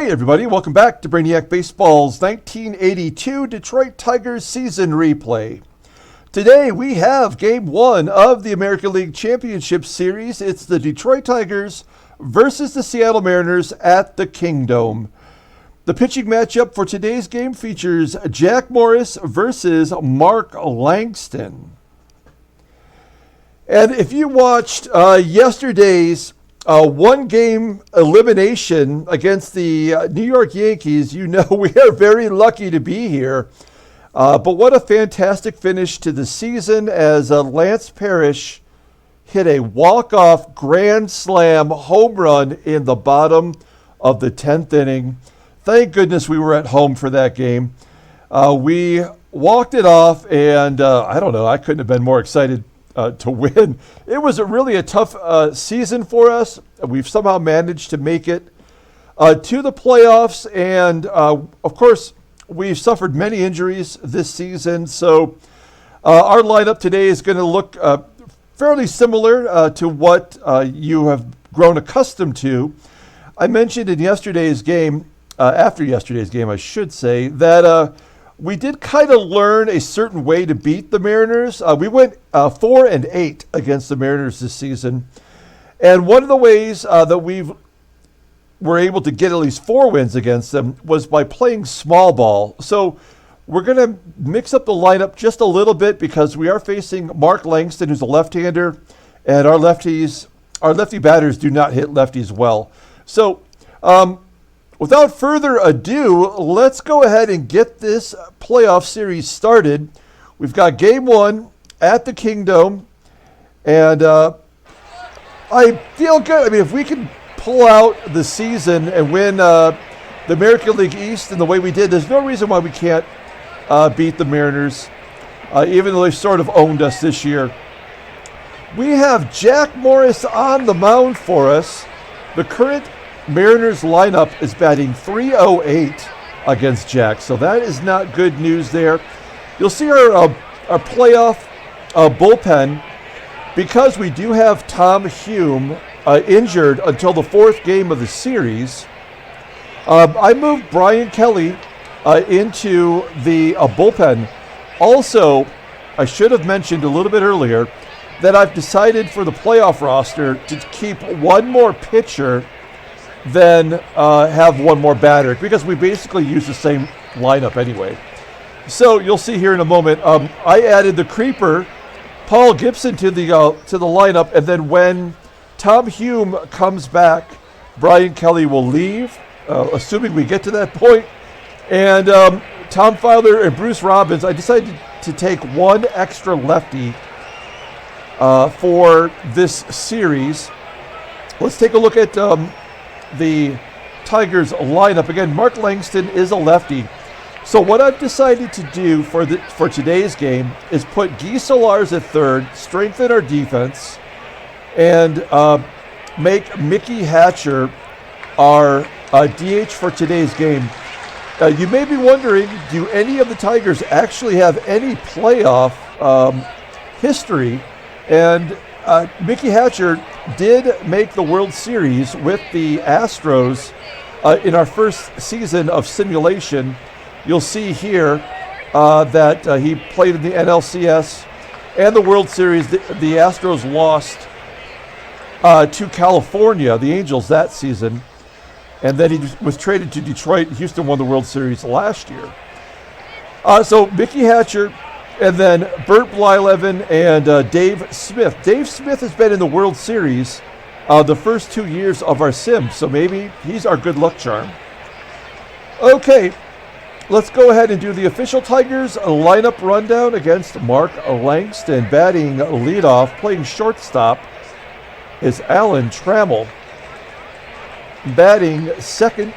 Hey everybody, welcome back to Brainiac Baseball's 1982 Detroit Tigers season replay. Today we have Game 1 of the American League Championship Series. It's the Detroit Tigers versus the Seattle Mariners at the Kingdome. The pitching matchup for today's game features Jack Morris versus Mark Langston. And if you watched yesterday's one-game elimination against the New York Yankees, you know we are very lucky to be here. But what a fantastic finish to the season as Lance Parrish hit a walk-off grand slam home run in the bottom of the 10th inning. Thank goodness we were at home for that game. We walked it off, and I don't know, I couldn't have been more excited to win. It was really a tough season for us. We've somehow managed to make it to the playoffs, and of course, we've suffered many injuries this season. So our lineup today is going to look fairly similar to what you have grown accustomed to. I mentioned in yesterday's game, after yesterday's game, I should say, that we did kind of learn a certain way to beat the Mariners. We went 4-8 against the Mariners this season. And one of the ways that we were able to get at least 4 wins against them was by playing small ball. So we're going to mix up the lineup just a little bit because we are facing Mark Langston, who's a left-hander, and our lefty batters do not hit lefties well. So without further ado, let's go ahead and get this playoff series started. We've got Game 1 at the Kingdome, and I feel good. I mean, if we can pull out the season and win the American League East in the way we did, there's no reason why we can't beat the Mariners, even though they sort of owned us this year. We have Jack Morris on the mound for us. The current Mariners lineup is batting .308 against Jack, so that is not good news there. You'll see our playoff bullpen, because we do have Tom Hume injured until the 4th game of the series. I moved Brian Kelly into the bullpen. Also, I should have mentioned a little bit earlier that I've decided for the playoff roster to keep one more pitcher than have one more batter, because we basically use the same lineup anyway. So you'll see here in a moment, I added the creeper, Paul Gibson, to the lineup, and then when Tom Hume comes back, Brian Kelly will leave, assuming we get to that point. And Tom Filer and Bruce Robbins, I decided to take one extra lefty for this series. Let's take a look at the Tigers lineup. Again, Mark Langston is a lefty. So what I've decided to do for today's game is put Guy Sularz at third, strengthen our defense, and make Mickey Hatcher our DH for today's game. You may be wondering, do any of the Tigers actually have any playoff history? And Mickey Hatcher did make the World Series with the Astros in our first season of simulation. You'll see here that he played in the NLCS and the World Series. The Astros lost to California, the Angels, that season. And then he was traded to Detroit. Houston won the World Series last year. So Mickey Hatcher, and then Bert Blyleven and Dave Smith. Dave Smith has been in the World Series the first 2 years of our sim, so maybe he's our good luck charm. Okay, let's go ahead and do the official Tigers lineup rundown against Mark Langston. Batting leadoff, playing shortstop, is Alan Trammell. Batting second,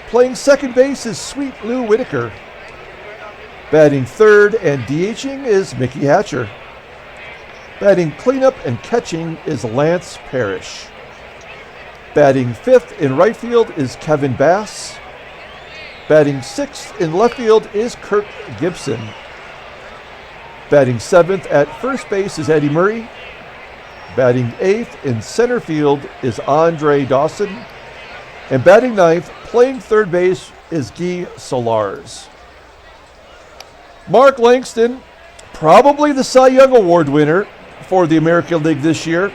playing second base, is Sweet Lou Whitaker. Batting third and DHing is Mickey Hatcher. Batting cleanup and catching is Lance Parrish. Batting fifth in right field is Kevin Bass. Batting sixth in left field is Kirk Gibson. Batting seventh at first base is Eddie Murray. Batting eighth in center field is Andre Dawson. And batting ninth, playing third base is Guy Sularz. Mark Langston, probably the Cy Young Award winner for the American League this year.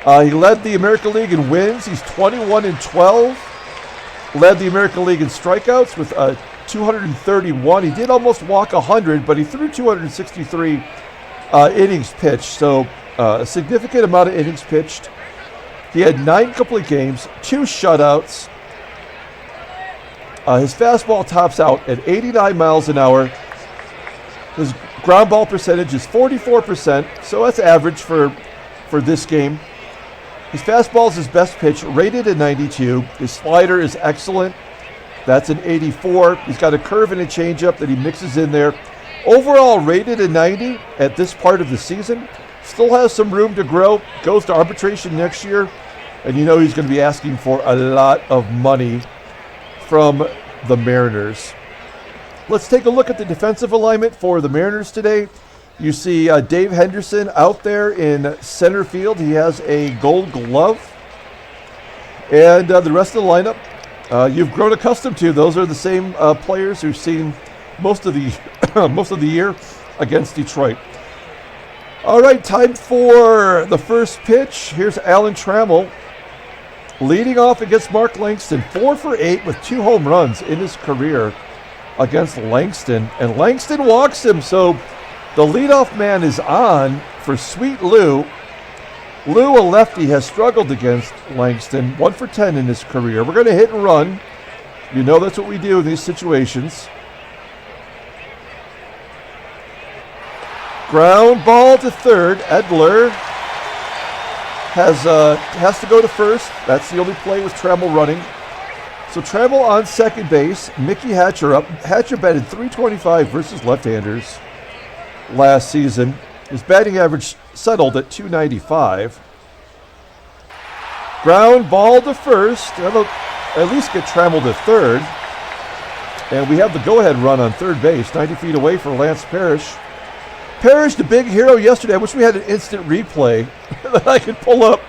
He led the American League in wins. He's 21-12. Led the American League in strikeouts with 231. He did almost walk 100, but he threw 263 innings pitched. So a significant amount of innings pitched. He had 9 complete games, 2 shutouts. His fastball tops out at 89 miles an hour. His ground ball percentage is 44%, so that's average for this game. His fastball is his best pitch, rated at 92. His slider is excellent. That's an 84. He's got a curve and a changeup that he mixes in there. Overall, rated at 90 at this part of the season. Still has some room to grow. Goes to arbitration next year. And you know he's going to be asking for a lot of money from the Mariners. Let's take a look at the defensive alignment for the Mariners today. You see Dave Henderson out there in center field. He has a gold glove. And the rest of the lineup, you've grown accustomed to. Those are the same players who've seen most of the year against Detroit. All right, time for the first pitch. Here's Alan Trammell leading off against Mark Langston. 4 for 8 with 2 home runs in his career against Langston. And Langston walks him, so the leadoff man is on for Sweet Lou. Lou, a lefty, has struggled against Langston. 1 for 10 in his career. We're going to hit and run. You know that's what we do in these situations. Ground ball to third. Edler has to go to first. That's the only play with Trammell running. So Trammell on second base. Mickey Hatcher up. Hatcher batted .325 versus left-handers last season. His batting average settled at .295. Ground ball to first. That'll at least get Trammell to third. And we have the go-ahead run on third base, 90 feet away for Lance Parrish. Parrish, the big hero yesterday. I wish we had an instant replay that I could pull up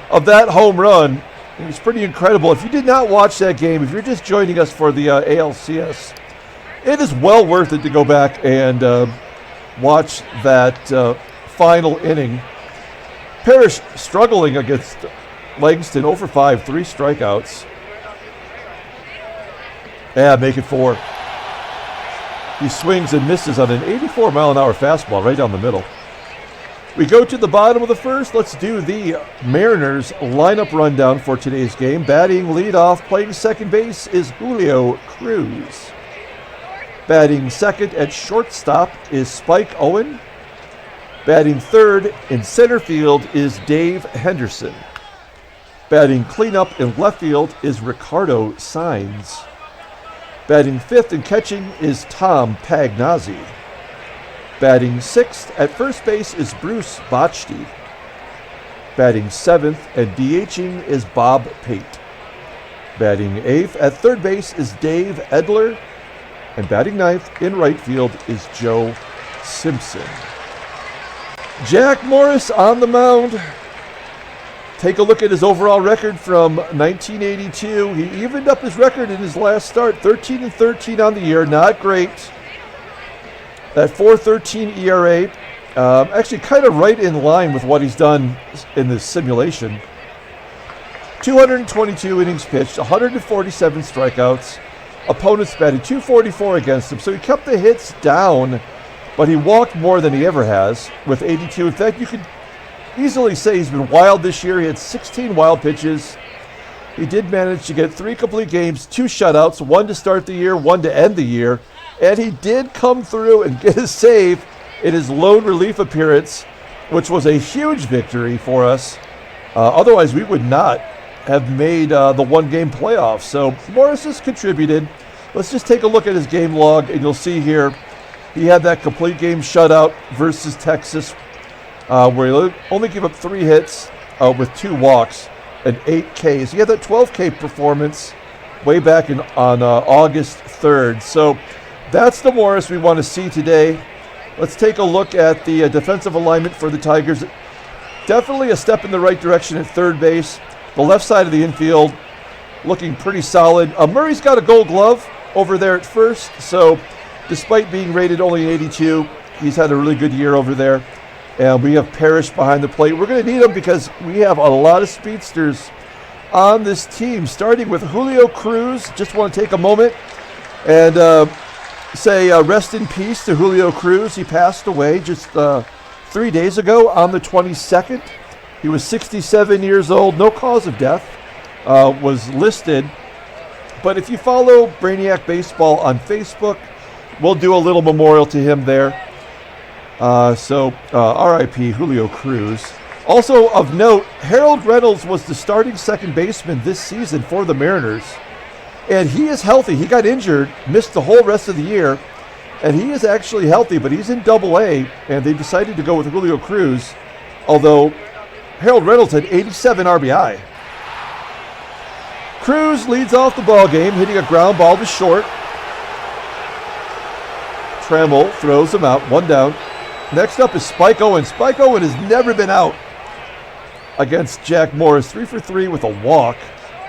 of that home run. It was pretty incredible. If you did not watch that game, if you're just joining us for the ALCS, it is well worth it to go back and watch that final inning. Parrish struggling against Langston, 0 for 5, 3 strikeouts. Yeah, make it 4. He swings and misses on an 84-mile-an-hour fastball right down the middle. We go to the bottom of the first. Let's do the Mariners lineup rundown for today's game. Batting leadoff, playing second base is Julio Cruz. Batting second at shortstop is Spike Owen. Batting third in center field is Dave Henderson. Batting cleanup in left field is Ricardo Saenz. Batting fifth and catching is Tom Pagnozzi. Batting sixth at first base is Bruce Bochte. Batting seventh and DHing is Bob Pate. Batting eighth at third base is Dave Edler. And batting ninth in right field is Joe Simpson. Jack Morris on the mound. Take a look at his overall record from 1982. He evened up his record in his last start, 13-13 on the year. Not great. That 4.13 ERA, actually kind of right in line with what he's done in this simulation. 222 innings pitched, 147 strikeouts. Opponents batted .244 against him, so he kept the hits down, but he walked more than he ever has with 82. In fact, you could easily say he's been wild this year. He had 16 wild pitches. He did manage to get 3 complete games, 2 shutouts, 1 to start the year, 1 to end the year. And he did come through and get a save in his lone relief appearance, which was a huge victory for us. Otherwise, we would not have made the one-game playoffs. So Morris has contributed. Let's just take a look at his game log, and you'll see here he had that complete game shutout versus Texas, where he only gave up 3 hits with 2 walks and 8 Ks. He had that 12 K performance way back on August 3rd. So that's the Morris we want to see today. Let's take a look at the defensive alignment for the Tigers. Definitely a step in the right direction at third base. The left side of the infield looking pretty solid. Murray's got a gold glove over there at first, so despite being rated only an 82, he's had a really good year over there. And we have Parrish behind the plate. We're going to need him because we have a lot of speedsters on this team, starting with Julio Cruz. Just want to take a moment and say rest in peace to Julio Cruz. He passed away just 3 days ago on the 22nd. He was 67 years old. No cause of death was listed. But if you follow Brainiac Baseball on Facebook, we'll do a little memorial to him there. So R.I.P. Julio Cruz. Also of note, Harold Reynolds was the starting second baseman this season for the Mariners. And he is healthy. He got injured, missed the whole rest of the year. And he is actually healthy, but he's in Double-A. And they decided to go with Julio Cruz, although Harold Reynolds had 87 RBI. Cruz leads off the ball game, hitting a ground ball to short. Trammell throws him out, one down. Next up is Spike Owen. Spike Owen has never been out against Jack Morris. 3 for 3 with a walk.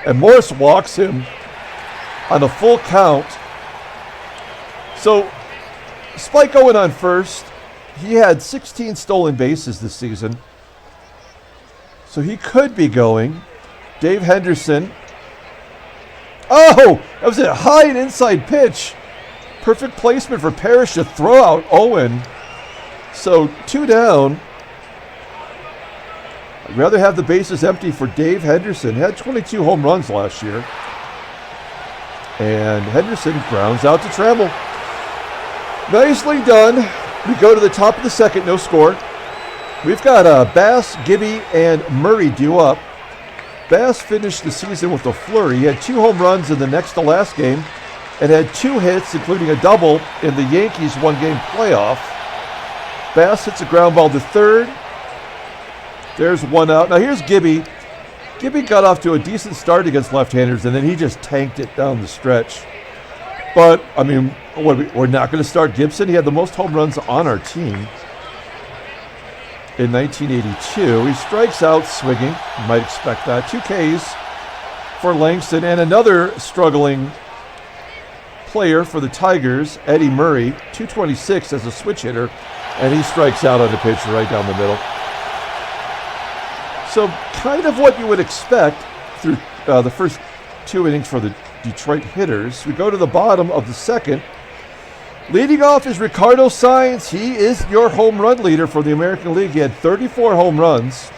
And Morris walks him on a full count. So Spike Owen on first. He had 16 stolen bases this season. So he could be going. Dave Henderson. Oh, that was a high and inside pitch. Perfect placement for Parrish to throw out Owen. So 2 down. I'd rather have the bases empty for Dave Henderson. He had 22 home runs last year. And Henderson grounds out to Trammell. Nicely done. We go to the top of the second, no score. We've got Bass, Gibby, and Murray due up. Bass finished the season with a flurry. He had 2 home runs in the next to last game and had 2 hits, including a double in the Yankees one-game playoff. Bass hits a ground ball to third. There's 1 out. Now here's Gibby. Gibby got off to a decent start against left-handers, and then he just tanked it down the stretch. But, I mean, we're not going to start Gibson. He had the most home runs on our team in 1982. He strikes out swinging. You might expect that. 2 Ks for Langston, and another struggling player for the Tigers, Eddie Murray, 226 as a switch hitter, and he strikes out on the pitch right down the middle. So kind of what you would expect through the first 2 innings for the Detroit hitters. We go to the bottom of the second. Leading off is Ricardo Saenz. He is your home run leader for the American League. He had 34 home runs.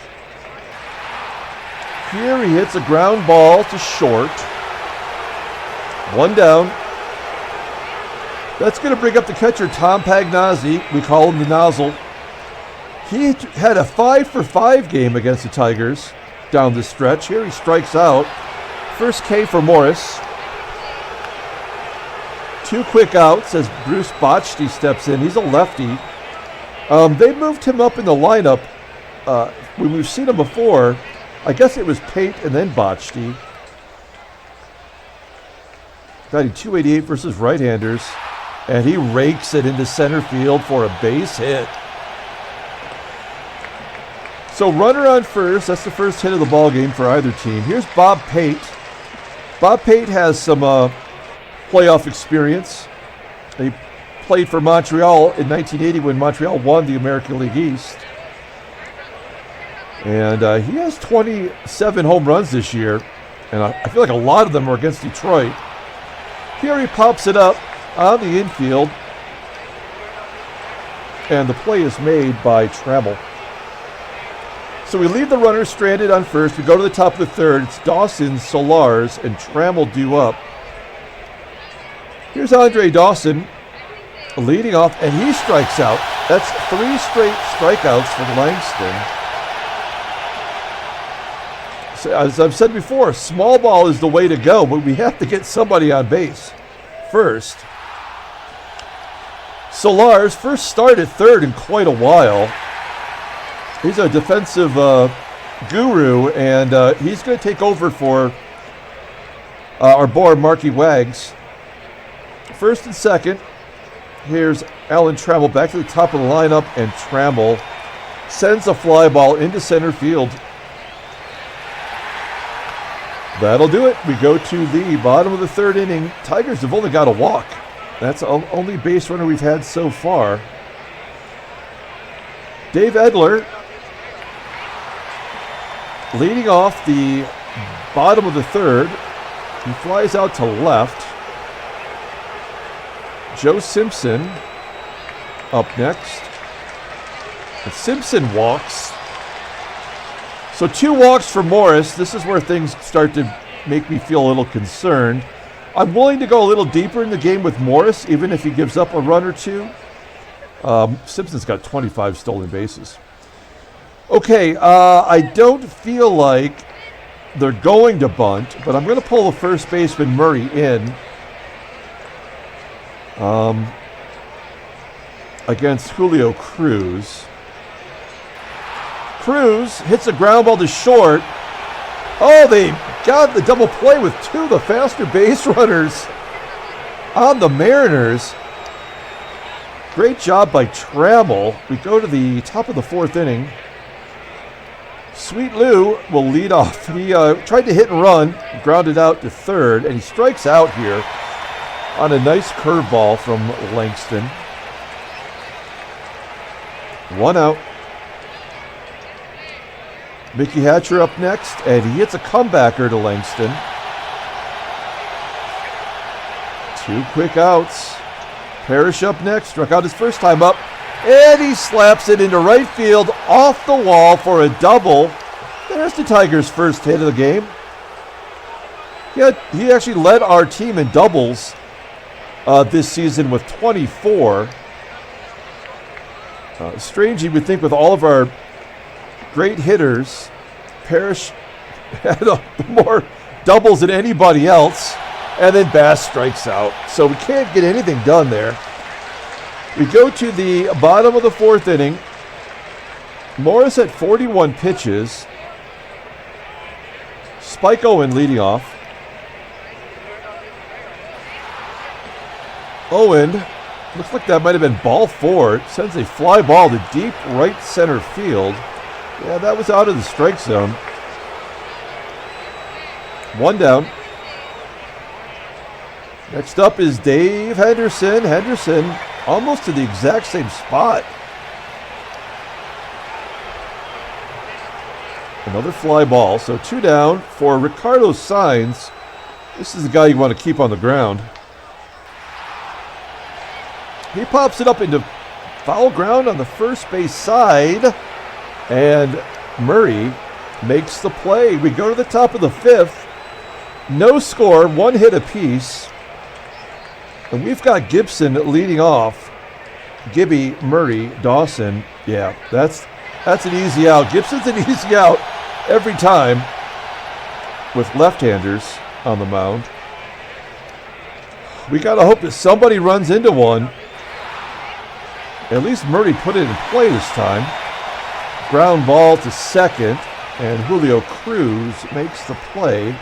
Here he hits a ground ball to short. 1 down. That's going to bring up the catcher, Tom Pagnozzi. We call him the Nozzle. He had a 5 for 5 game against the Tigers down the stretch. Here he strikes out. First K for Morris. 2 quick outs as Bruce Bochte steps in. He's a lefty. They moved him up in the lineup. When we've seen him before, I guess it was Pate and then Bochte. Batting .288 versus right-handers. And he rakes it into center field for a base hit. So runner on first. That's the first hit of the ball game for either team. Here's Bob Pate. Bob Pate has some playoff experience. He played for Montreal in 1980 when Montreal won the American League East. And he has 27 home runs this year. And I feel like a lot of them are against Detroit. Here he pops it up on the infield. And the play is made by Trammell. So we leave the runner stranded on first. We go to the top of the third. It's Dawson, Sularz, and Trammell due up. Here's Andre Dawson leading off, and he strikes out. That's 3 straight strikeouts for Langston. So, as I've said before, small ball is the way to go, but we have to get somebody on base first. Sularz first start at third in quite a while. He's a defensive guru, and he's going to take over for our boy, Marky Wags. First and second, here's Alan Trammell back to the top of the lineup, and Trammell sends a fly ball into center field. That'll do it. We go to the bottom of the third inning. Tigers have only got a walk. That's the only base runner we've had so far. Dave Edler leading off the bottom of the third. He flies out to left. Joe Simpson up next. And Simpson walks. So 2 walks for Morris. This is where things start to make me feel a little concerned. I'm willing to go a little deeper in the game with Morris, even if he gives up a run or 2. Simpson's got 25 stolen bases. Okay, I don't feel like they're going to bunt, but I'm going to pull the first baseman Murray in against Julio Cruz. Cruz hits a ground ball to short. Oh, they got the double play with 2 of the faster base runners on the Mariners. Great job by Trammell. We go to the top of the 4th inning. Sweet Lou will lead off. He tried to hit and run, grounded out to third, and he strikes out here on a nice curveball from Langston. 1 out. Mickey Hatcher up next, and he hits a comebacker to Langston. 2 quick outs. Parrish up next, struck out his first time up, and he slaps it into right field off the wall for a double. There's the Tigers' first hit of the game. He actually led our team in doubles this season with 24. Strange, you would think with all of our great hitters, Parrish had more doubles than anybody else, and then Bass strikes out. So we can't get anything done there. We go to the bottom of the 4th inning. Morris at 41 pitches. Spike Owen leading off. Owen, looks like that might have been ball 4. Sends a fly ball to deep right center field. Yeah, that was out of the strike zone. 1 down. Next up is Dave Henderson. Henderson almost to the exact same spot. Another fly ball. So 2 down for Ricardo Saenz. This is the guy you want to keep on the ground. He pops it up into foul ground on the first base side. And Murray makes the play. We go to the top of the 5th. No score, 1 hit apiece. And we've got Gibson leading off. Gibby, Murray, Dawson. Yeah, that's an easy out. Gibson's an easy out every time with left-handers on the mound. We got to hope that somebody runs into one. At least Murray put it in play this time. Ground ball to second, and Julio Cruz makes the play.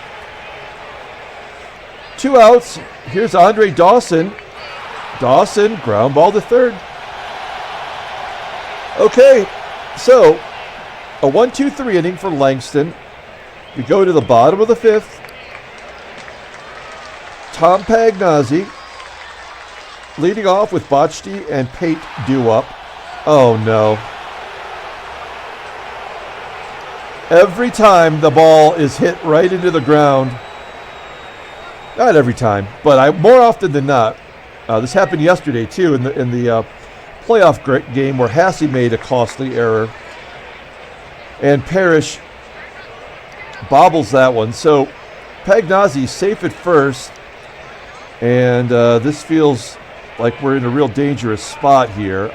2 outs. Here's Andre Dawson. Dawson, ground ball to third. Okay, so a 1-2-3 inning for Langston. We go to the bottom of the 5th. Tom Pagnozzi leading off with Bochte and Pate due up. Oh no. Every time the ball is hit right into the ground. Not every time, but more often than not. This happened yesterday too in the playoff game where Hasse made a costly error, and Parrish bobbles that one. So Pagnozzi safe at first, and this feels like we're in a real dangerous spot here.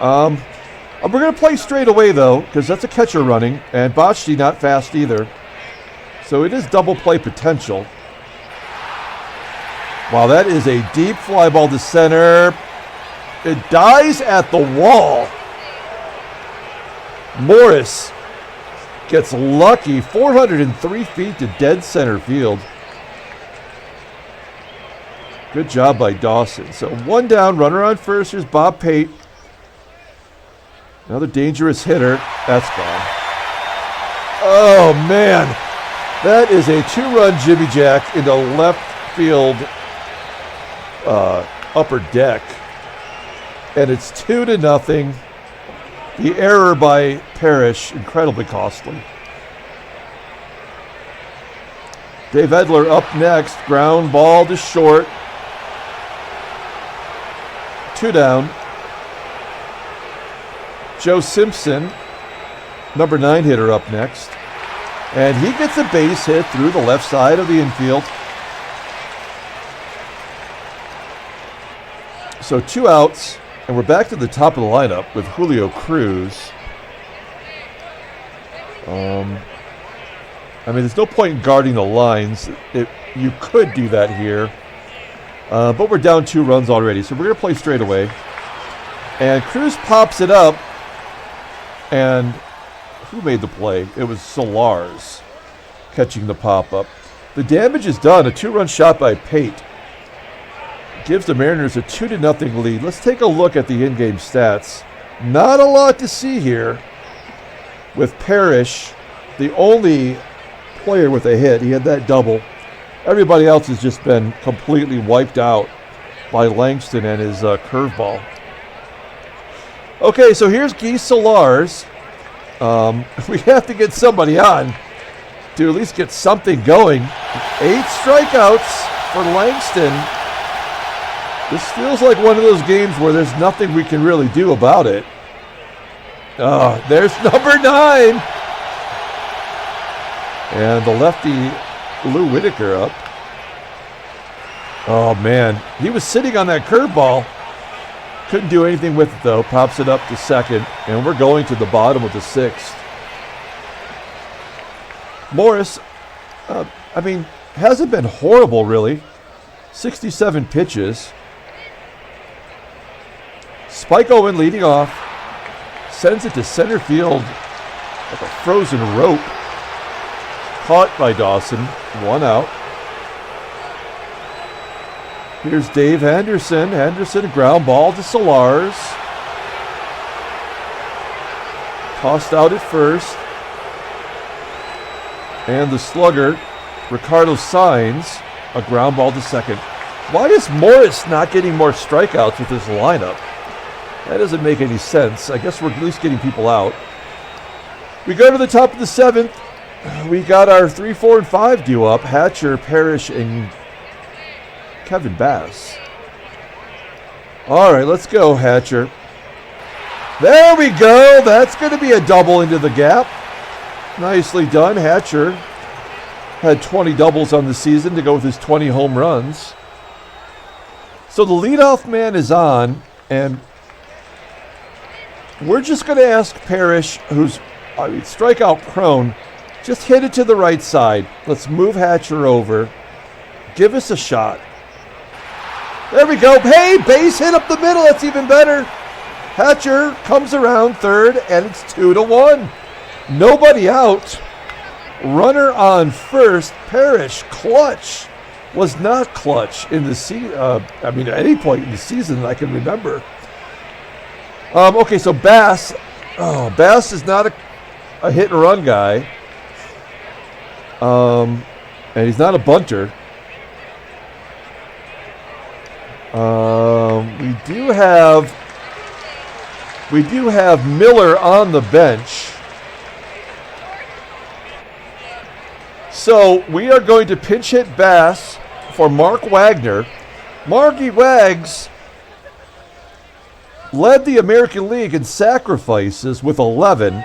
We're going to play straight away, though, because that's a catcher running, and Bochte not fast either. So it is double play potential. Wow, that is a deep fly ball to center. It dies at the wall. Morris gets lucky, 403 feet to dead center field. Good job by Dawson. So 1 down, runner on first. Here's Bob Pate. Another dangerous hitter. That's gone. Oh, man. That is a 2-run jimmy jack into left field upper deck. And it's 2-0. The error by Parrish, incredibly costly. Dave Edler up next. Ground ball to short. 2 down. Joe Simpson, number 9 hitter, up next. And he gets a base hit through the left side of the infield. So 2 outs, and we're back to the top of the lineup with Julio Cruz. I mean, there's no point in guarding the lines. You could do that here. But we're down 2 runs already, so we're going to play straight away. And Cruz pops it up. And who made the play? It was Sularz catching the pop-up. The damage is done. A 2-run shot by Pate gives the Mariners a 2-0 lead. Let's take a look at the in-game stats. Not a lot to see here with Parrish, the only player with a hit. He had that double. Everybody else has just been completely wiped out by Langston and his curveball. Okay, so here's Guy Sularz. We have to get somebody on to at least get something going. 8 strikeouts for Langston. This feels like one of those games where there's nothing we can really do about it. There's number 9. And the lefty, Lou Whitaker, up. Oh, man. He was sitting on that curveball. Couldn't do anything with it, though. Pops it up to second. And we're going to the bottom of the 6th. Morris, hasn't been horrible, really. 67 pitches. Spike Owen leading off. Sends it to center field like a frozen rope. Caught by Dawson. 1 out. Here's Dave Henderson. Henderson, ground ball to Sularz. Tossed out at first. And the slugger, Ricardo Saenz, a ground ball to second. Why is Morris not getting more strikeouts with this lineup? That doesn't make any sense. I guess we're at least getting people out. We go to the top of the 7th. We got our 3, 4, and 5 due up. Hatcher, Parrish, and Kevin Bass. All right, let's go, Hatcher. There we go. That's going to be a double into the gap. Nicely done. Hatcher had 20 doubles on the season to go with his 20 home runs. So the leadoff man is on, and we're just going to ask Parrish, who's strikeout prone, just hit it to the right side. Let's move Hatcher over. Give us a shot. There we go. Hey, base hit up the middle. That's even better. Hatcher comes around third, and it's 2-1. Nobody out. Runner on first. Parrish, clutch. Was not clutch in the at any point in the season that I can remember. Okay, so Bass. Bass is not a hit and run guy. And he's not a bunter. We do have Miller on the bench. So we are going to pinch hit Bass for Mark Wagner. Marky Wags led the American League in sacrifices with 11.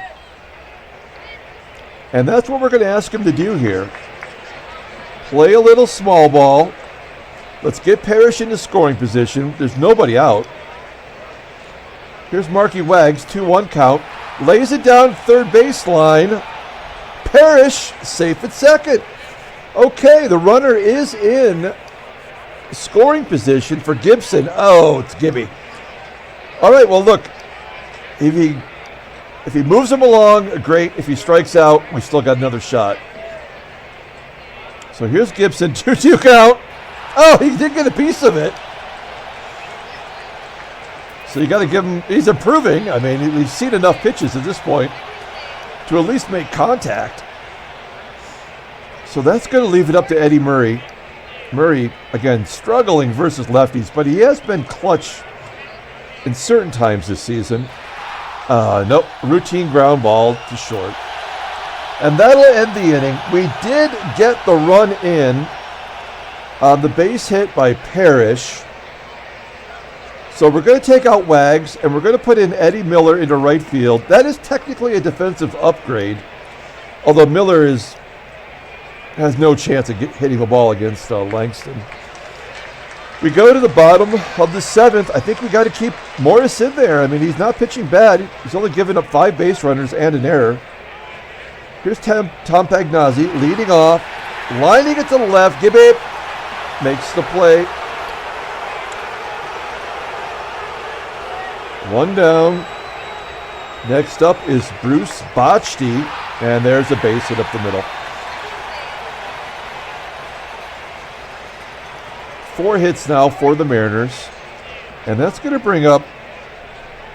And that's what we're going to ask him to do here. Play a little small ball. Let's get Parrish into scoring position. There's nobody out. Here's Marky Wags, 2-1 count. Lays it down third baseline. Parrish safe at second. Okay, the runner is in scoring position for Gibson. Oh, it's Gibby. All right, well, look. If he moves him along, great. If he strikes out, we still got another shot. So here's Gibson, 2-2 count. Oh, he did get a piece of it. So you got to give him, he's improving. I mean, we've seen enough pitches at this point to at least make contact. So that's going to leave it up to Eddie Murray. Murray, again, struggling versus lefties, but he has been clutch in certain times this season. Nope, routine ground ball to short. And that'll end the inning. We did get the run in on the base hit by Parrish. So we're going to take out Wags, and we're going to put in Eddie Miller into right field. That is technically a defensive upgrade, although Miller has no chance of hitting the ball against Langston. We go to the bottom of the 7th. I think we got to keep Morris in there. I mean, he's not pitching bad. He's only given up 5 base runners and an error. Here's Tom Pagnozzi leading off, lining it to the left. Gibby makes the play. 1 down. Next up is Bruce Bochte, and there's a base hit up the middle. 4 hits now for the Mariners, and that's going to bring up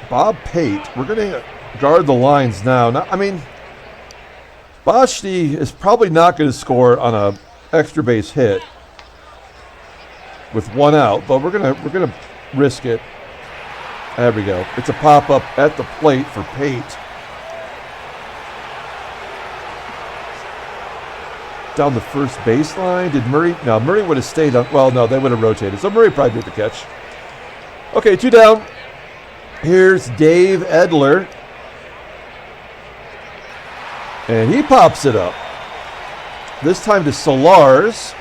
Bob Pate. We're going to guard the lines now. I mean, Bochte is probably not going to score on a extra base hit with 1 out, but we're gonna risk it. There we go. It's a pop-up at the plate for Pate. Down the first baseline. Did Murray? No, Murray would have stayed on. Well, no, they would have rotated. So Murray probably did the catch. Okay, 2 down. Here's Dave Edler. And he pops it up. This time to Sularz.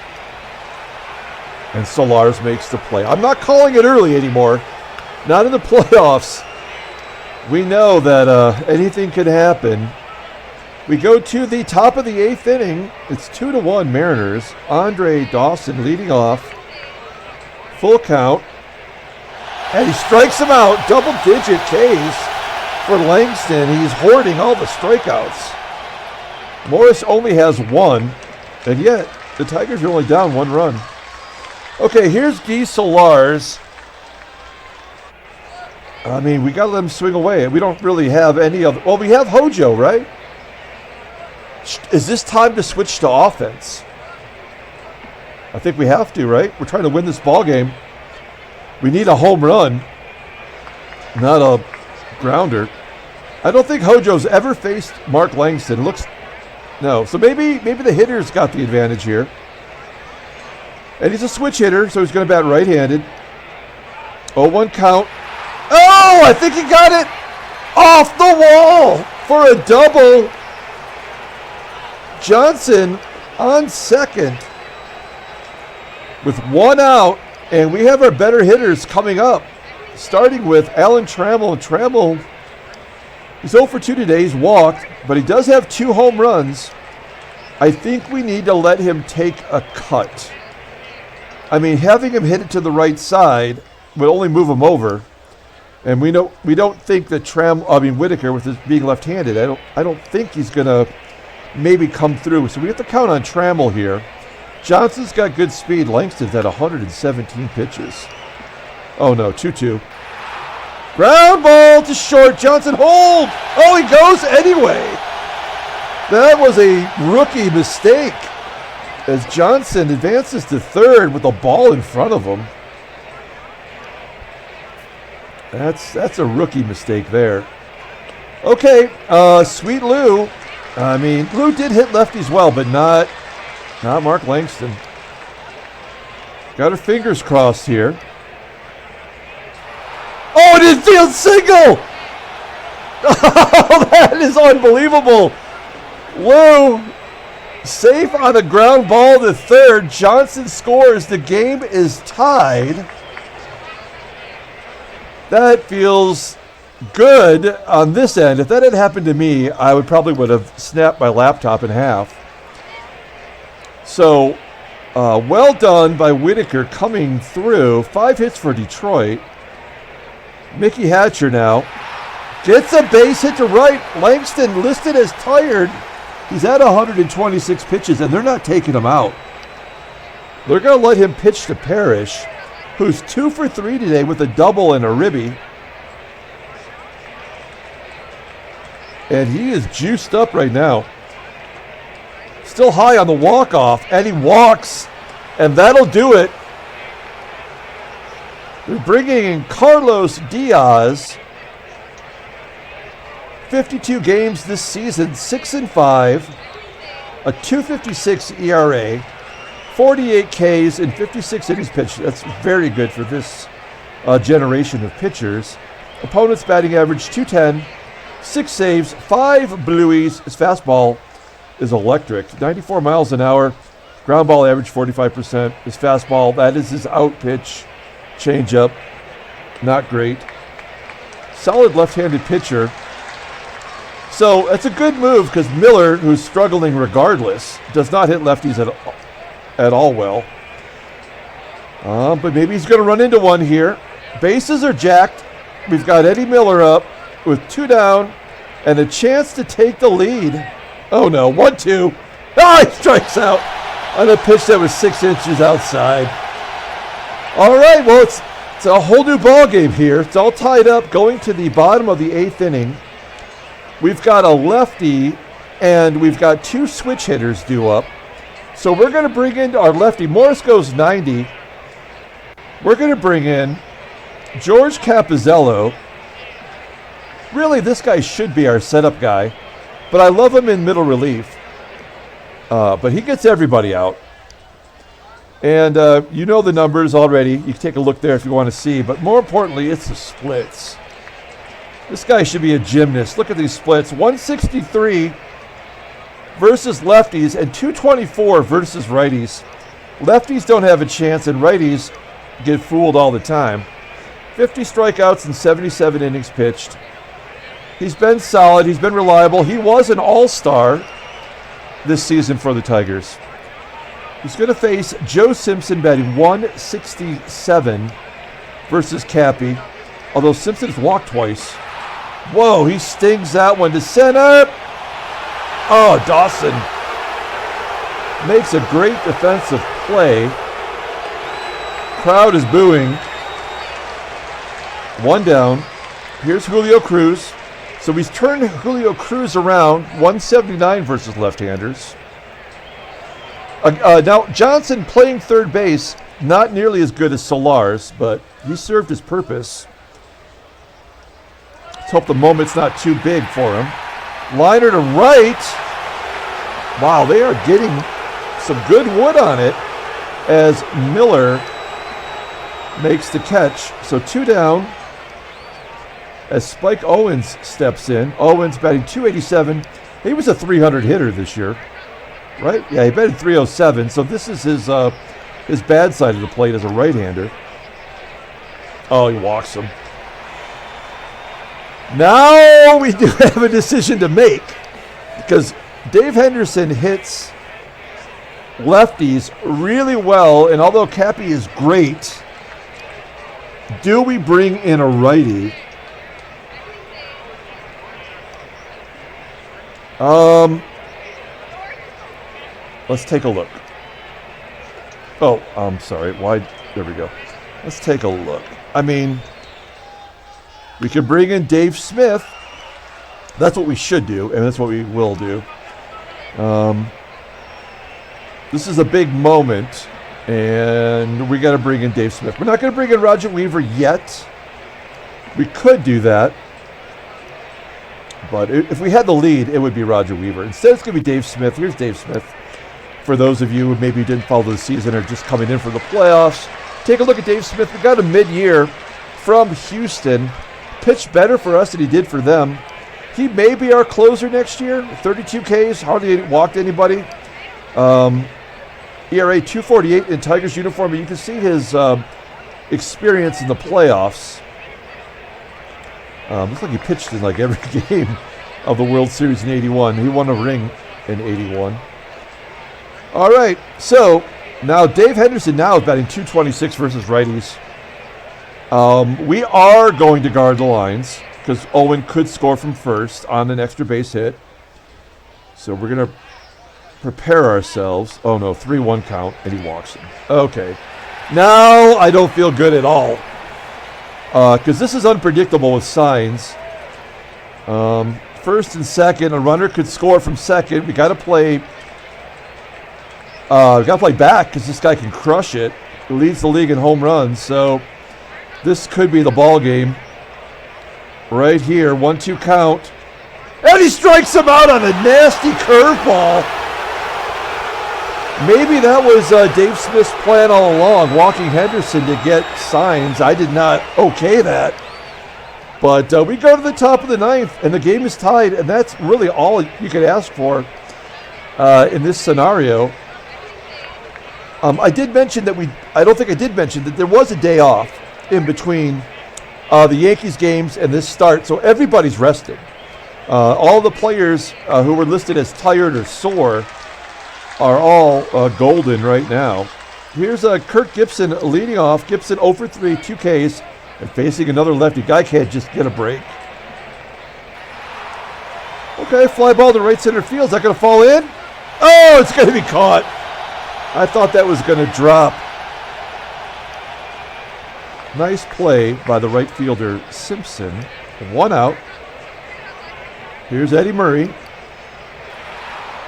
And Sularz makes the play. I'm not calling it early anymore. Not in the playoffs. We know that anything could happen. We go to the top of the 8th inning. It's 2-1 Mariners. Andre Dawson leading off. Full count. And he strikes him out. Double-digit Ks for Langston. He's hoarding all the strikeouts. Morris only has 1. And yet, the Tigers are only down 1 run. Okay, here's Guy Sularz. I mean, we got to let him swing away. We don't really have any other. Well, we have Hojo, right? Is this time to switch to offense? I think we have to, right? We're trying to win this ball game. We need a home run, not a grounder. I don't think Hojo's ever faced Mark Langston. No. So maybe the hitter's got the advantage here. And he's a switch hitter, so he's going to bat right-handed. 0-1 count. Oh, I think he got it off the wall for a double. Johnson on second with 1 out, and we have our better hitters coming up, starting with Alan Trammell. Trammell, he's 0 for 2 today. He's walked, but he does have 2 home runs. I think we need to let him take a cut. I mean, having him hit it to the right side would only move him over. And we don't think that Whitaker, with his being left-handed, I don't think he's gonna maybe come through. So we have to count on Trammell here. Johnson's got good speed. Langston's at 117 pitches. Oh no, 2-2. Ground ball to short. Johnson hold. Oh, he goes anyway. That was a rookie mistake as Johnson advances to third with the ball in front of him. That's a rookie mistake there. Okay, Sweet Lou. I mean, Lou did hit lefties well, but not Mark Langston. Got her fingers crossed here. Oh, an infield single! Oh, that is unbelievable. Lou, safe on a ground ball to third. Johnson scores. The game is tied. That feels good on this end. If that had happened to me, I would have snapped my laptop in half. So, well done by Whitaker coming through. 5 hits for Detroit. Mickey Hatcher now gets a base hit to right. Langston listed as tired. He's at 126 pitches, and they're not taking him out. They're going to let him pitch to Parrish, who's 2 for 3 today with a double and a ribby. And he is juiced up right now. Still high on the walk-off, and he walks, and that'll do it. They're bringing in Carlos Diaz. 52 games this season, 6-5, a 2.56 ERA, 48 Ks in 56 innings pitched. That's very good for this generation of pitchers. Opponent's batting average 210, 6 saves, 5 blueies. His fastball is electric, 94 miles an hour. Ground ball average 45%. His fastball, that is his out pitch. Changeup, not great. Solid left-handed pitcher. So that's a good move because Miller, who's struggling regardless, does not hit lefties at all well. But maybe he's going to run into one here. Bases are jacked. We've got Eddie Miller up with 2 down and a chance to take the lead. Oh no, 1-2. Oh, he strikes out on a pitch that was 6 inches outside. All right, well, it's a whole new ball game here. It's all tied up going to the bottom of the 8th inning. We've got a lefty and we've got 2 switch hitters due up. So we're going to bring in our lefty. Morris goes 90. We're going to bring in George Capizzello. Really, this guy should be our setup guy, but I love him in middle relief. But he gets everybody out. And you know the numbers already. You can take a look there if you want to see. But more importantly, it's the splits. This guy should be a gymnast. Look at these splits. 163 versus lefties and 224 versus righties. Lefties don't have a chance and righties get fooled all the time. 50 strikeouts and 77 innings pitched. He's been solid. He's been reliable. He was an all-star this season for the Tigers. He's going to face Joe Simpson batting 167 versus Cappy, although Simpson's walked twice. Whoa, he stings that one to center. Oh, Dawson makes a great defensive play. Crowd is booing. 1 down. Here's Julio Cruz. So he's turned Julio Cruz around, 179 versus left-handers. Now, Johnson playing third base, not nearly as good as Sularz, but he served his purpose. Let's hope the moment's not too big for him. Liner to right. Wow, they are getting some good wood on it as Miller makes the catch. So 2 down as Spike Owens steps in. Owens batting 287. He was a 300 hitter this year. Right? Yeah, he batted 307, so this is his bad side of the plate as a right-hander. Oh, he walks him. Now we do have a decision to make because Dave Henderson hits lefties really well, and although Cappy is great, do we bring in a righty? Let's take a look. Oh, I'm sorry. Why? There we go. Let's take a look. I mean, we could bring in Dave Smith. That's what we should do, and that's what we will do. This is a big moment, and we got to bring in Dave Smith. We're not going to bring in Roger Weaver yet. We could do that. But if we had the lead, it would be Roger Weaver. Instead, it's going to be Dave Smith. Here's Dave Smith. For those of you who maybe didn't follow the season or just coming in for the playoffs, take a look at Dave Smith. We got him mid-year from Houston. Pitched better for us than he did for them. He may be our closer next year. 32 Ks, hardly walked anybody. ERA 2.48 in Tigers uniform. But you can see his experience in the playoffs. Looks like he pitched in like every game of the World Series in 81. He won a ring in 81. All right, so now Dave Henderson now is batting 226 versus righties. We are going to guard the lines because Owen could score from first on an extra base hit. So we're going to prepare ourselves. Oh, no, 3-1 count, and he walks him. Okay. Now I don't feel good at all because this is unpredictable with Saenz. First and second, a runner could score from second. We got to play Got to play back because this guy can crush it. He leads the league in home runs, so this could be the ball game. Right here, 1-2 count. And he strikes him out on a nasty curveball. Maybe that was Dave Smith's plan all along, walking Henderson to get Saenz. I did not okay that. But we go to the top of the ninth, and the game is tied, and that's really all you could ask for in this scenario. I did mention that I don't think I did mention that there was a day off in between the Yankees games and this start, so everybody's rested. All the players who were listed as tired or sore are all golden right now. Here's Kirk Gibson leading off. Gibson 0 for 3, 2 Ks, and facing another lefty. Guy can't just get a break. Okay, fly ball to right center field. Is that going to fall in? Oh, it's going to be caught. I thought that was going to drop. Nice play by the right fielder, Simpson. 1 out. Here's Eddie Murray.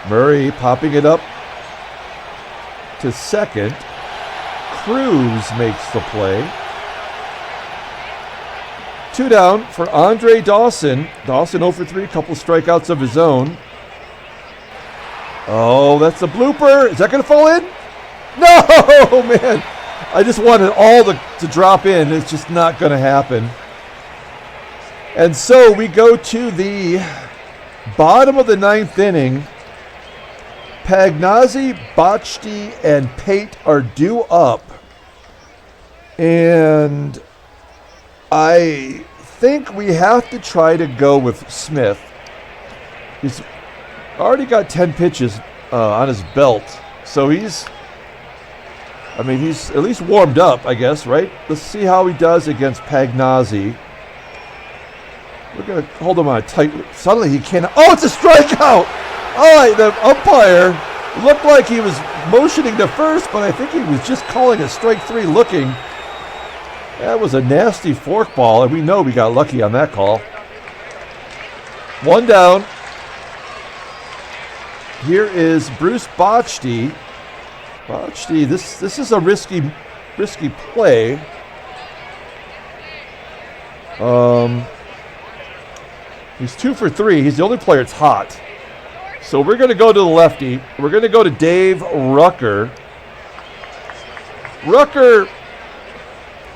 Murray popping it up to second. Cruz makes the play. 2 down for Andre Dawson. Dawson 0 for 3, couple strikeouts of his own. Oh, that's a blooper. Is that going to fall in? No, man. I just wanted all to drop in. It's just not going to happen. And so we go to the bottom of the ninth inning. Pagnozzi, Bochte, and Pate are due up. And I think we have to try to go with Smith. He's already got 10 pitches on his belt. So he's at least warmed up, I guess, right? Let's see how he does against Pagnozzi. We're going to hold him on a tight. Suddenly he can't. Oh, it's a strikeout! Oh, the umpire looked like he was motioning to first, but I think he was just calling a strike 3 looking. That was a nasty forkball, and we know we got lucky on that call. 1 down. Here is Bruce Bochte. Bochte, this is a risky play. He's 2 for 3. He's the only player that's hot. So we're going to go to the lefty. We're going to go to Dave Rucker. Rucker,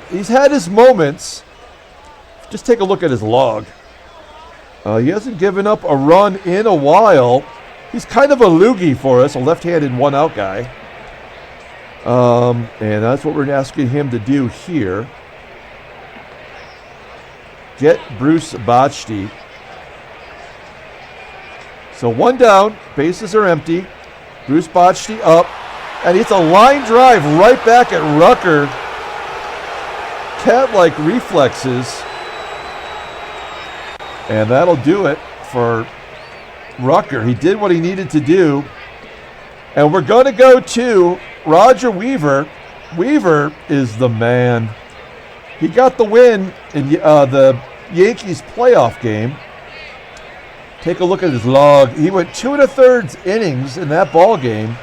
he's had his moments. Just take a look at his log. He hasn't given up a run in a while. He's kind of a loogie for us, a left-handed 1-out guy. And that's what we're asking him to do here. Get Bruce Bochte. So 1 down, bases are empty. Bruce Bochte up, and it's a line drive right back at Rucker. Cat-like reflexes. And that'll do it for Rucker. He did what he needed to do. And we're going to go to Roger Weaver. Weaver is the man. He got the win in the Yankees playoff game. Take a look at his log. He went 2 1/3 innings in that ball game,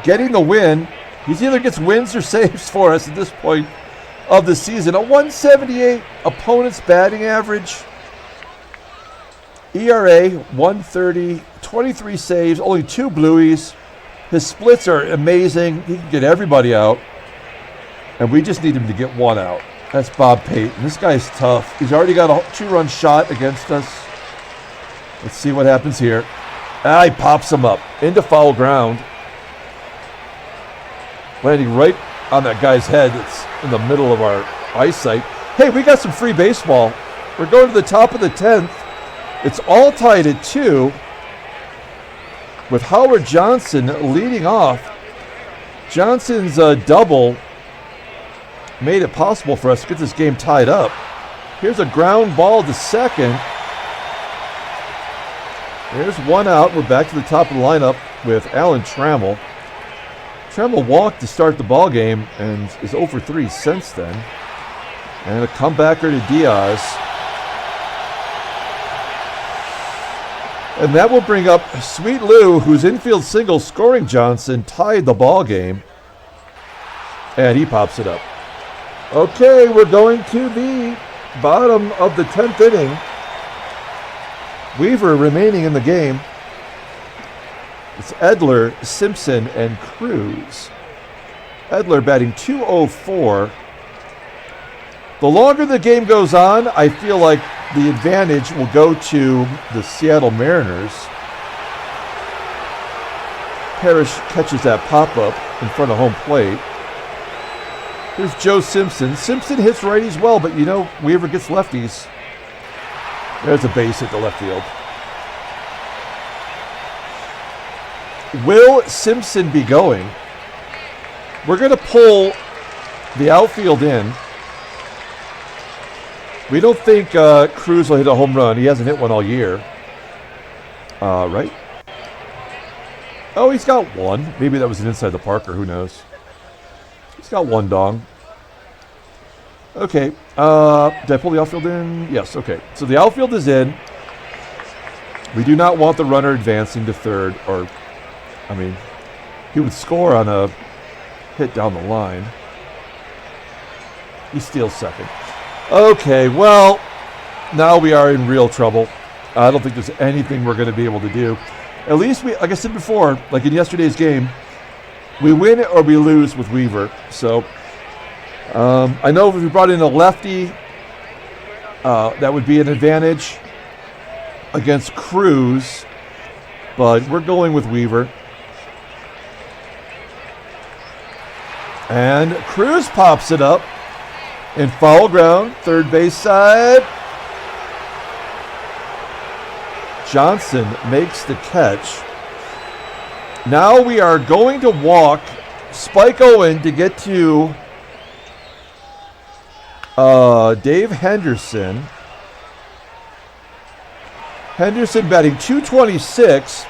getting the win. He either gets wins or saves for us at this point of the season. A 178 opponent's batting average. ERA 130, 23 saves, only 2 blueies. His splits are amazing. He can get everybody out. And we just need him to get 1 out. That's Bob Pate. This guy's tough. He's already got a 2-run shot against us. Let's see what happens here. He pops him up into foul ground. Landing right on that guy's head. It's in the middle of our eyesight. Hey, we got some free baseball. We're going to the top of the 10th. It's all tied at 2 with Howard Johnson leading off. Johnson's double made it possible for us to get this game tied up. Here's a ground ball to second. There's 1 out. We're back to the top of the lineup with Alan Trammell. Trammell walked to start the ball game and is 0 for 3 since then. And a comebacker to Diaz. And that will bring up Sweet Lou, whose infield single scoring Johnson tied the ball game. And he pops it up. Okay, we're going to the bottom of the 10th inning. Weaver remaining in the game. It's Edler, Simpson, and Cruz. Edler batting .204. The longer the game goes on, I feel like the advantage will go to the Seattle Mariners. Parrish catches that pop-up in front of home plate. Here's Joe Simpson. Simpson hits righties well, but you know, Weaver gets lefties. There's a base hit to left field. Will Simpson be going? We're going to pull the outfield in. We don't think Cruz will hit a home run. He hasn't hit one all year. Right? Oh, he's got one. Maybe that was an inside the Parker. Who knows? He's got one dong. Okay. Did I pull the outfield in? Yes, okay. So the outfield is in. We do not want the runner advancing to third. Or, I mean, he would score on a hit down the line. He steals second. Okay, well, now we are in real trouble. I don't think there's anything we're going to be able to do. At least, like I said before, like in yesterday's game, we win or we lose with Weaver. So I know if we brought in a lefty, that would be an advantage against Cruz, but we're going with Weaver. And Cruz pops it up. In foul ground, third base side. Johnson makes the catch. Now we are going to walk Spike Owen to get to Dave Henderson. Henderson batting .226.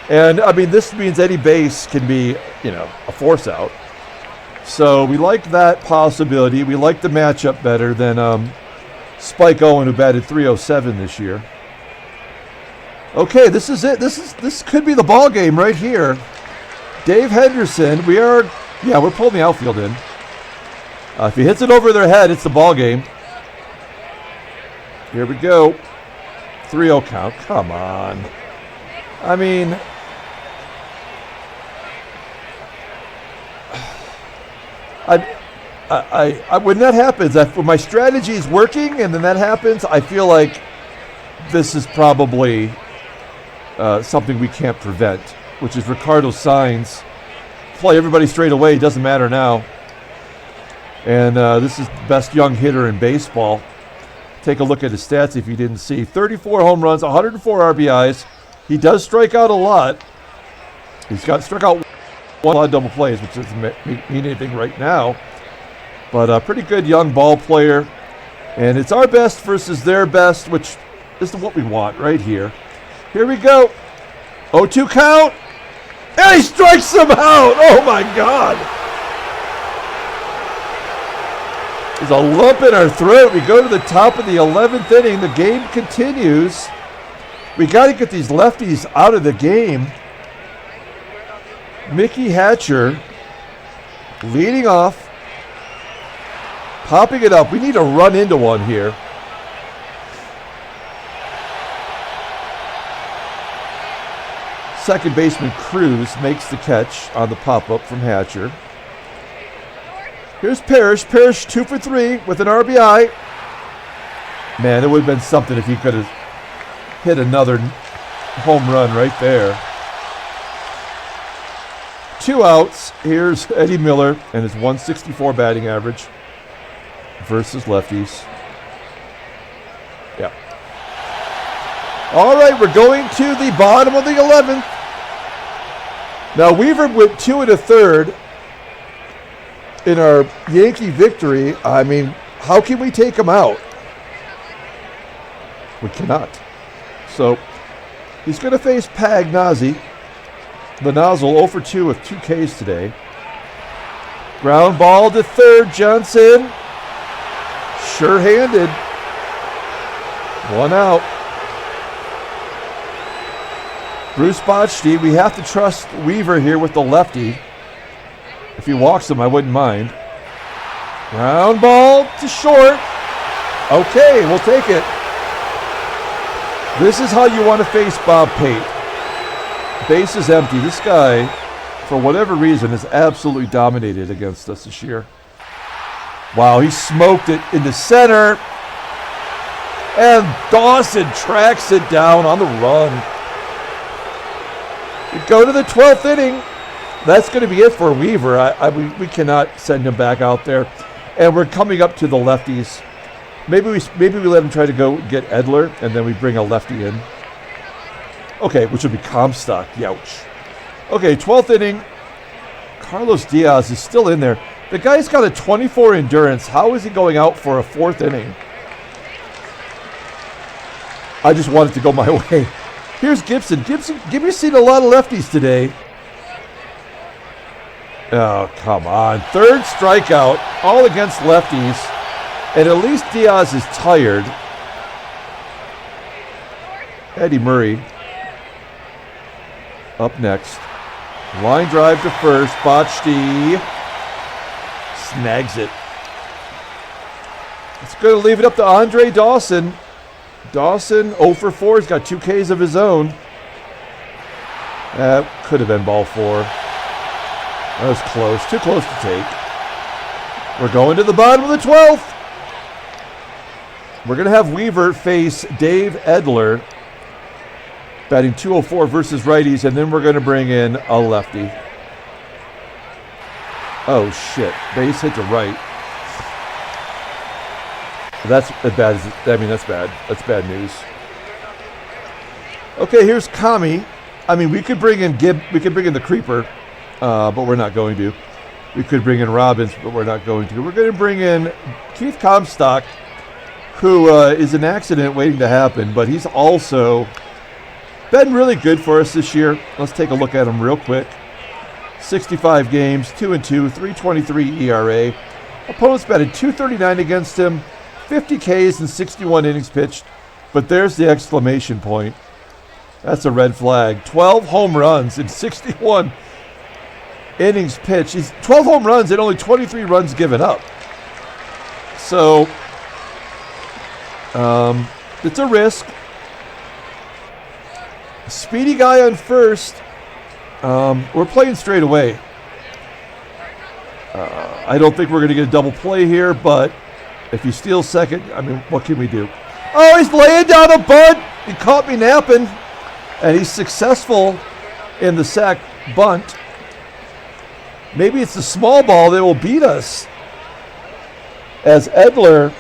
And, I mean, this means any base can be, you know, a force out. So we like that possibility. We like the matchup better than Spike Owen, who batted .307 this year. Okay, this is it. This could be the ball game right here. Dave Henderson. We're pulling the outfield in. If he hits it over their head, it's the ball game. Here we go. 3-0 count. Come on. I mean, when that happens, when my strategy is working and then that happens, I feel like this is probably something we can't prevent, which is Ricardo Saenz. Play everybody straight away, doesn't matter now. And this is the best young hitter in baseball. Take a look at his stats if you didn't see. 34 home runs, 104 RBIs. He does strike out a lot. He's got struck out a lot of double plays, which doesn't mean anything right now. But a pretty good young ball player. And it's our best versus their best, which is what we want right here. Here we go. 0-2 count. And he strikes him out. Oh, my God. There's a lump in our throat. We go to the top of the 11th inning. The game continues. We got to get these lefties out of the game. Mickey Hatcher leading off, popping it up. We need to run into one here. Second baseman Cruz makes the catch on the pop-up from Hatcher. Here's Parrish. Parrish 2 for 3 with an RBI. Man, it would have been something if he could have hit another home run right there. 2 outs. Here's Eddie Miller and his .164 batting average versus lefties. Yeah. All right, we're going to the bottom of the 11th. Now, Weaver went 2 1/3 in our Yankee victory. I mean, how can we take him out? We cannot. So, he's going to face Pagnozzi. The nozzle 0 for 2 with 2 Ks today. Ground ball to third, Johnson. Sure-handed. 1 out. Bruce Bochte, we have to trust Weaver here with the lefty. If he walks him, I wouldn't mind. Ground ball to short. Okay, we'll take it. This is how you want to face Bob Pate. Base is empty. This guy, for whatever reason, has absolutely dominated against us this year. Wow, he smoked it into center. And Dawson tracks it down on the run. We go to the 12th inning. That's going to be it for Weaver. We cannot send him back out there. And we're coming up to the lefties. Maybe we let him try to go get Edler, and then we bring a lefty in. Okay, which would be Comstock. Youch. Okay, 12th inning. Carlos Diaz is still in there. The guy's got a 24 endurance. How is he going out for a 4th inning? I just want it to go my way. Here's Gibson. Gibson's seen a lot of lefties today. Oh, come on. 3rd strikeout, all against lefties. And at least Diaz is tired. Eddie Murray up next. Line drive to first. Bochte snags it. It's going to leave it up to Andre Dawson. Dawson 0 for 4. He's got 2 Ks of his own. That could have been ball 4. That was close. Too close to take. We're going to the bottom of the 12th. We're going to have Weaver face Dave Edler, batting .204 versus righties, and then we're going to bring in a lefty. Oh, shit. Base hit to right. That's bad. That's bad. That's bad news. Okay, here's Kami. I mean, we could bring in we could bring in the creeper, but we're not going to. We could bring in Robbins, but we're not going to. We're going to bring in Keith Comstock, who is an accident waiting to happen, but he's also been really good for us this year. Let's take a look at him real quick. 65 games, 2-2, 3.23 ERA. Opponents batted .239 against him, 50 Ks and 61 innings pitched. But there's the exclamation point. That's a red flag. 12 home runs in 61 innings pitched. He's 12 home runs and only 23 runs given up. So it's a risk. Speedy guy on first. We're playing straight away. I don't think we're going to get a double play here, but if he steals second, I mean, what can we do? Oh, he's laying down a bunt. He caught me napping, and he's successful in the sack bunt. Maybe it's the small ball that will beat us, as Edler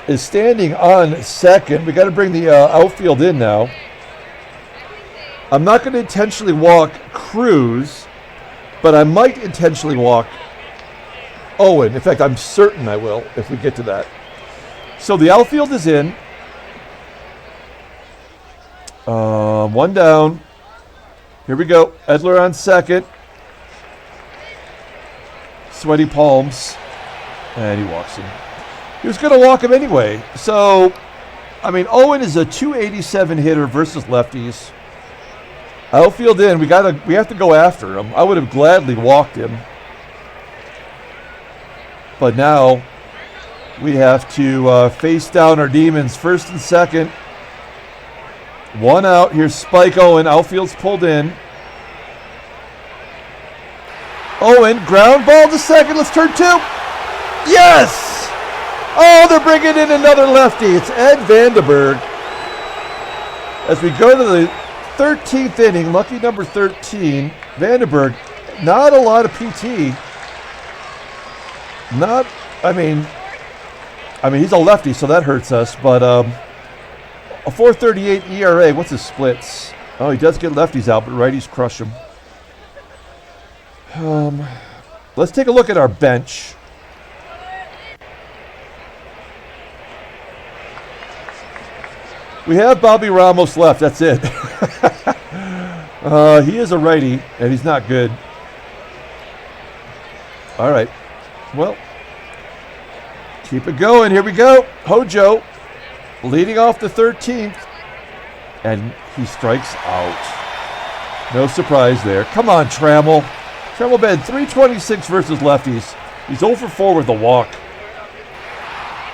is standing on second. We got to bring the outfield in now. I'm not going to intentionally walk Cruz, but I might intentionally walk Owen. In fact, I'm certain I will if we get to that. So the outfield is in. One down. Here we go. Edler on second. Sweaty palms. And he walks him. He was going to walk him anyway. So, I mean, Owen is a .287 hitter versus lefties. Outfield in. We have to go after him. I would have gladly walked him. But now we have to face down our demons. First and second. One out. Here's Spike Owen. Outfield's pulled in. Owen, ground ball to second. Let's turn 2. Yes! Oh, they're bringing in another lefty. It's Ed Vandenberg. As we go to the 13th inning, lucky number 13, Vandenberg, not a lot of PT. I mean, he's a lefty, so that hurts us, but a 4.38 ERA. What's his splits? Oh, he does get lefties out, but righties crush him. Let's take a look at our bench. We have Bobby Ramos left. That's it. He is a righty, and he's not good. All right. Well, keep it going. Here we go. Hojo leading off the 13th, and he strikes out. No surprise there. Come on, Trammell. Trammell batted .326 versus lefties. He's 0 for 4 with a walk.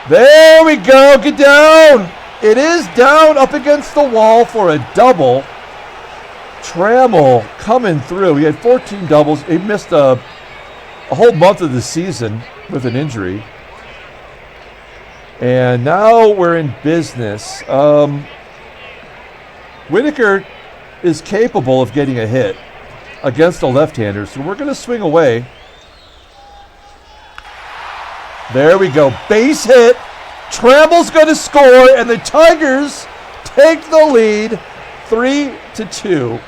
There we go. Get down. It is down up against the wall for a double. Trammell coming through. He had 14 doubles. He missed a whole month of the season with an injury. And now we're in business. Whitaker is capable of getting a hit against a left-hander, so we're going to swing away. There we go. Base hit. Trammell's going to score, and the Tigers take the lead 3-2.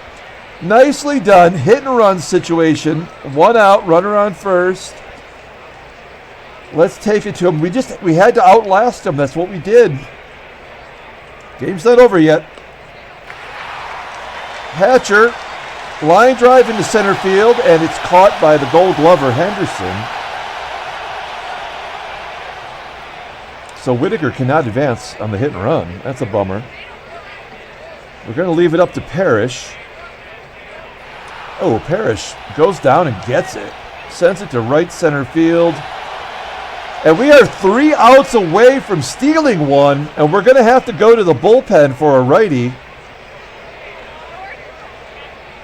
Nicely done. Hit and run situation. 1 out, runner on first. Let's take it to him. We had to outlast him. That's what we did. Game's not over yet. Hatcher, line drive into center field, and it's caught by the Gold Glover, Henderson. So Whitaker cannot advance on the hit and run. That's a bummer. We're going to leave it up to Parrish. Oh, Parrish goes down and gets it. Sends it to right center field. And we are 3 outs away from stealing one, and we're going to have to go to the bullpen for a righty.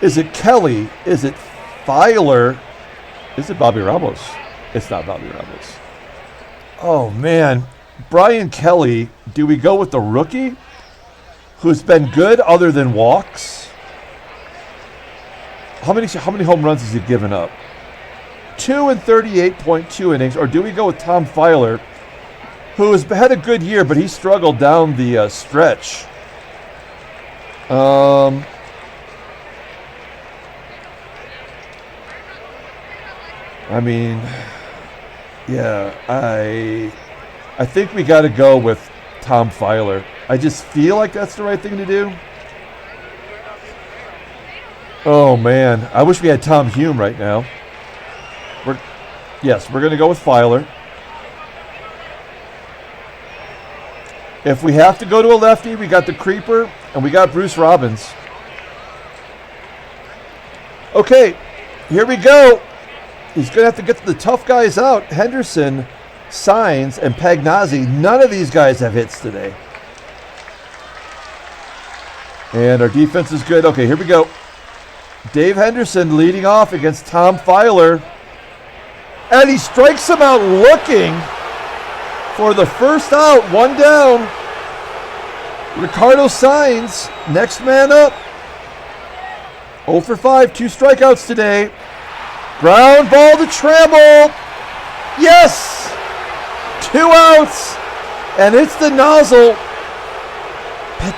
Is it Kelly? Is it Filer? Is it Bobby Ramos? It's not Bobby Ramos. Oh, man. Brian Kelly, do we go with the rookie who's been good other than walks? How many home runs has he given up? 2 in 38.2 innings. Or do we go with Tom Filer, who has had a good year, but he struggled down the stretch? I mean, yeah, I think we got to go with Tom Filer. I just feel like that's the right thing to do. Oh, man. I wish we had Tom Hume right now. We're going to go with Filer. If we have to go to a lefty, we got the Creeper, and we got Bruce Robbins. Okay, here we go. He's going to have to get the tough guys out. Henderson, Saenz, and Pagnozzi. None of these guys have hits today. And our defense is good. Okay, here we go. Dave Henderson leading off against Tom Filer. And he strikes him out looking for the first out. 1 down. Ricardo Saenz, next man up. 0 for 5, 2 strikeouts today. Ground ball to Trammell. Yes! 2 outs. And it's the nozzle.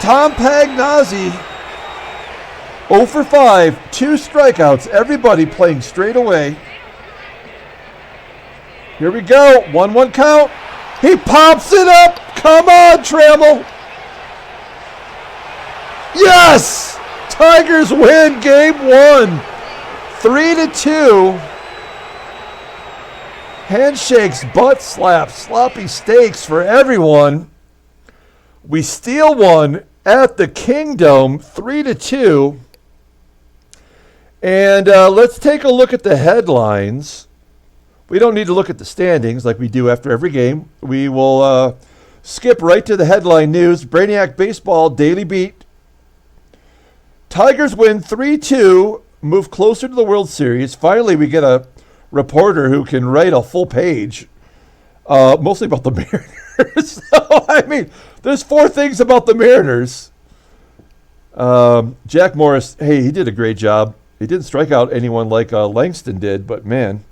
Tom Pagnozzi. 0 for 5, 2 strikeouts. Everybody playing straight away. Here we go. 1-1 count. He pops it up. Come on, Trammell. Yes! Tigers win game 1. 3-2. Handshakes, butt slaps, sloppy steaks for everyone. We steal one at the Kingdome, 3-2. And let's take a look at the headlines. We don't need to look at the standings like we do after every game. We will skip right to the headline news. Brainiac Baseball Daily Beat. Tigers win 3-2, move closer to the World Series. Finally, we get a reporter who can write a full page, mostly about the Mariners. So, I mean, there's 4 things about the Mariners. Jack Morris, hey, he did a great job. He didn't strike out anyone like Langston did, but man.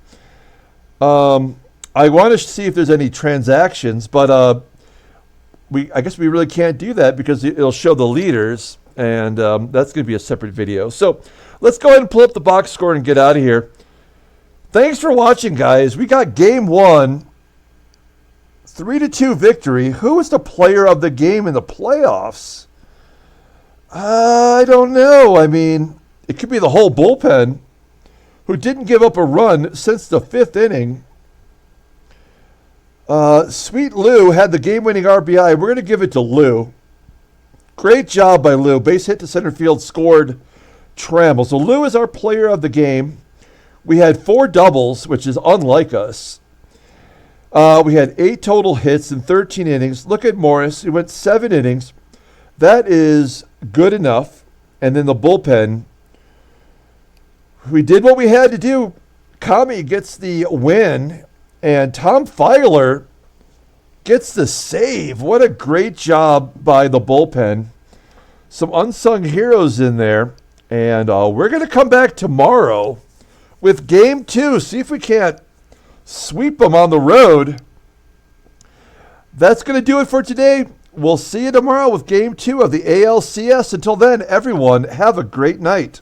I want to see if there's any transactions, but I guess we really can't do that because it'll show the leaders, and that's going to be a separate video. So let's go ahead and pull up the box score and get out of here. Thanks for watching, guys. We got game 1, 3-2 victory. Who was the player of the game in the playoffs? I don't know. I mean, it could be the whole bullpen, who didn't give up a run since the 5th inning. Sweet Lou had the game-winning RBI. We're going to give it to Lou. Great job by Lou. Base hit to center field, scored Trammell. So Lou is our player of the game. We had 4 doubles, which is unlike us. We had 8 total hits in 13 innings. Look at Morris. He went 7 innings. That is good enough. And then the bullpen. We did what we had to do. Kami gets the win. And Tom Filer gets the save. What a great job by the bullpen. Some unsung heroes in there. And we're going to come back tomorrow with Game 2. See if we can't sweep them on the road. That's going to do it for today. We'll see you tomorrow with Game 2 of the ALCS. Until then, everyone, have a great night.